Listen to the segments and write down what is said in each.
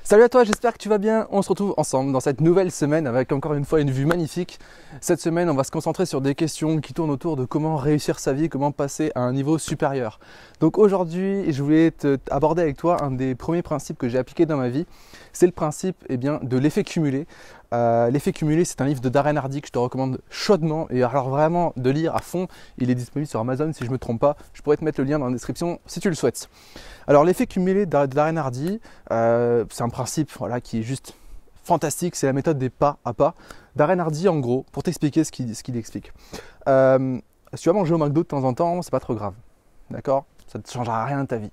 Salut à toi, j'espère que tu vas bien. On se retrouve ensemble dans cette nouvelle semaine avec encore une fois une vue magnifique. Cette semaine, on va se concentrer sur des questions qui tournent autour de comment réussir sa vie, comment passer à un niveau supérieur. Donc aujourd'hui, je voulais aborder avec toi un des premiers principes que j'ai appliqué dans ma vie. C'est le principe de l'effet cumulé. L'effet cumulé, c'est un livre de Darren Hardy que je te recommande chaudement et alors vraiment de lire à fond. Il est disponible sur Amazon si je ne me trompe pas. Je pourrais te mettre le lien dans la description si tu le souhaites. Alors l'effet cumulé de Darren Hardy, c'est un principe qui est juste fantastique. C'est la méthode des pas à pas. Darren Hardy, en gros, pour t'expliquer ce qu'il explique. Si tu vas manger au McDo de temps en temps, c'est pas trop grave. D'accord? Ça ne te changera rien de ta vie.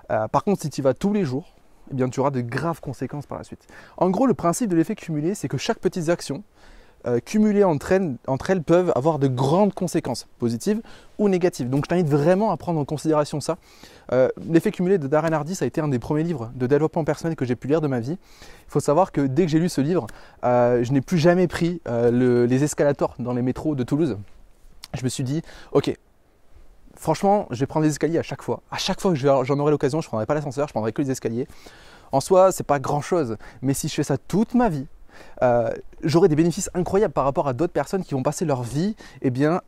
Par contre, si tu y vas tous les jours, eh bien, tu auras de graves conséquences par la suite. En gros, le principe de l'effet cumulé, c'est que chaque petite action cumulées entre elles peuvent avoir de grandes conséquences, positives ou négatives. Donc je t'invite vraiment à prendre en considération ça. L'effet cumulé de Darren Hardy, ça a été un des premiers livres de développement personnel que j'ai pu lire de ma vie. Il faut savoir que dès que j'ai lu ce livre, je n'ai plus jamais pris les escalators dans les métros de Toulouse. Je me suis dit, ok, franchement, je vais prendre les escaliers à chaque fois. À chaque fois que j'en aurai l'occasion, je ne prendrai pas l'ascenseur, je prendrai que les escaliers. En soi, c'est pas grand chose, mais si je fais ça toute ma vie, j'aurai des bénéfices incroyables par rapport à d'autres personnes qui vont passer leur vie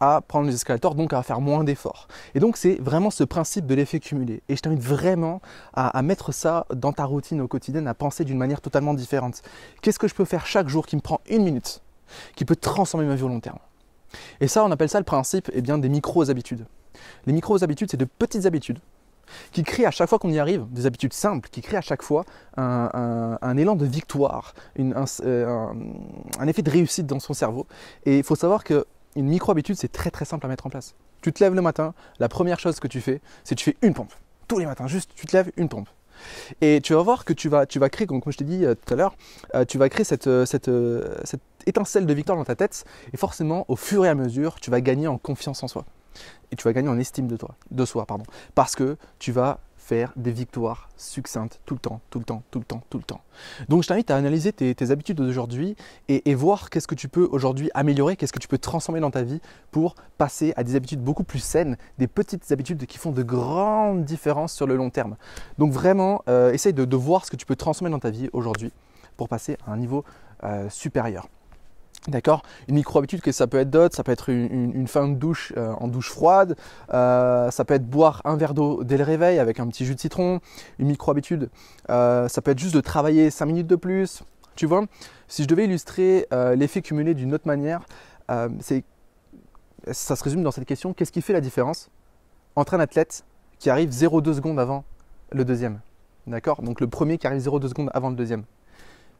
à prendre les escalators, donc à faire moins d'efforts. Et donc c'est vraiment ce principe de l'effet cumulé. Et je t'invite vraiment à mettre ça dans ta routine au quotidien, à penser d'une manière totalement différente. Qu'est-ce que je peux faire chaque jour qui me prend une minute, qui peut transformer ma vie au long terme? Et ça, on appelle ça le principe des micro-habitudes. Les micro-habitudes, c'est de petites habitudes qui crée à chaque fois qu'on y arrive, des habitudes simples, qui créent à chaque fois un élan de victoire, un effet de réussite dans son cerveau. Et il faut savoir qu'une micro-habitude, c'est très très simple à mettre en place. Tu te lèves le matin, la première chose que tu fais, c'est que tu fais une pompe. Tous les matins, juste tu te lèves, une pompe. Et tu vas voir que tu vas créer, comme je t'ai dit tout à l'heure, tu vas créer cette étincelle de victoire dans ta tête. Et forcément, au fur et à mesure, tu vas gagner en confiance en soi. Et tu vas gagner en estime de soi. Parce que tu vas faire des victoires succinctes tout le temps. Donc je t'invite à analyser tes habitudes d'aujourd'hui et voir qu'est-ce que tu peux aujourd'hui améliorer, qu'est-ce que tu peux transformer dans ta vie pour passer à des habitudes beaucoup plus saines, des petites habitudes qui font de grandes différences sur le long terme. Donc vraiment, essaye de voir ce que tu peux transformer dans ta vie aujourd'hui pour passer à un niveau supérieur. D'accord? Une micro-habitude que ça peut être d'autres, ça peut être une fin de douche en douche froide, ça peut être boire un verre d'eau dès le réveil avec un petit jus de citron. Une micro-habitude, ça peut être juste de travailler 5 minutes de plus. Tu vois, si je devais illustrer l'effet cumulé d'une autre manière, ça se résume dans cette question: qu'est-ce qui fait la différence entre un athlète qui arrive 0,2 secondes avant le deuxième? D'accord? Donc le premier qui arrive 0,2 secondes avant le deuxième.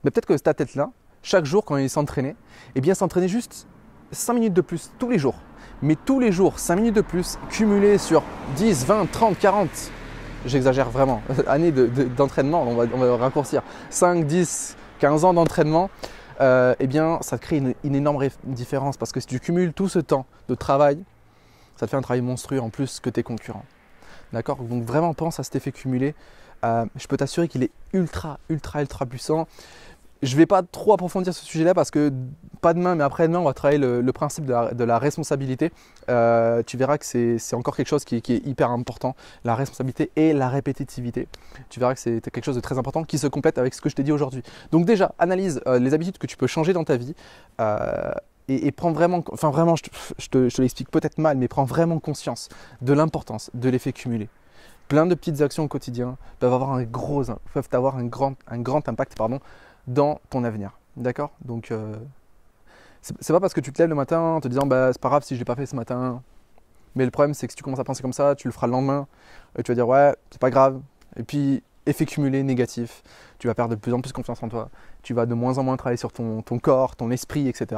Mais peut-être que cet athlète-là, chaque jour, quand il s'entraînait, s'entraîner juste 5 minutes de plus tous les jours. Mais tous les jours, 5 minutes de plus, cumulées sur 10, 20, 30, 40, j'exagère vraiment, années d'entraînement, on va raccourcir, 5, 10, 15 ans d'entraînement, ça te crée une énorme différence parce que si tu cumules tout ce temps de travail, ça te fait un travail monstrueux en plus que tes concurrents. D'accord? Donc vraiment pense à cet effet cumulé. Je peux t'assurer qu'il est ultra puissant. Je ne vais pas trop approfondir ce sujet-là parce que pas demain, mais après-demain, on va travailler le principe de la responsabilité. Tu verras que c'est encore quelque chose qui est hyper important, la responsabilité et la répétitivité. Tu verras que c'est quelque chose de très important qui se complète avec ce que je t'ai dit aujourd'hui. Donc déjà, analyse les habitudes que tu peux changer dans ta vie et prends vraiment, je te l'explique peut-être mal, mais prends vraiment conscience de l'importance de l'effet cumulé. Plein de petites actions au quotidien peuvent avoir un grand impact dans ton avenir. D'accord? Donc, c'est pas parce que tu te lèves le matin en te disant c'est pas grave si je l'ai pas fait ce matin. Mais le problème, c'est que si tu commences à penser comme ça, tu le feras le lendemain. Et tu vas dire ouais, c'est pas grave. Et puis, effet cumulé négatif. Tu vas perdre de plus en plus confiance en toi. Tu vas de moins en moins travailler sur ton corps, ton esprit, etc.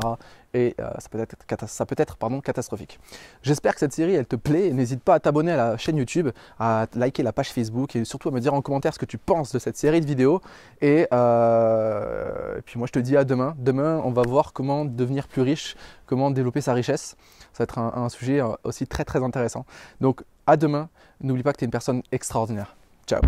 Et ça peut être catastrophique. J'espère que cette série, elle te plaît. N'hésite pas à t'abonner à la chaîne YouTube, à liker la page Facebook et surtout à me dire en commentaire ce que tu penses de cette série de vidéos. Et puis moi, je te dis à demain. Demain, on va voir comment devenir plus riche, comment développer sa richesse. Ça va être un sujet aussi très intéressant. Donc, à demain. N'oublie pas que tu es une personne extraordinaire. Ciao.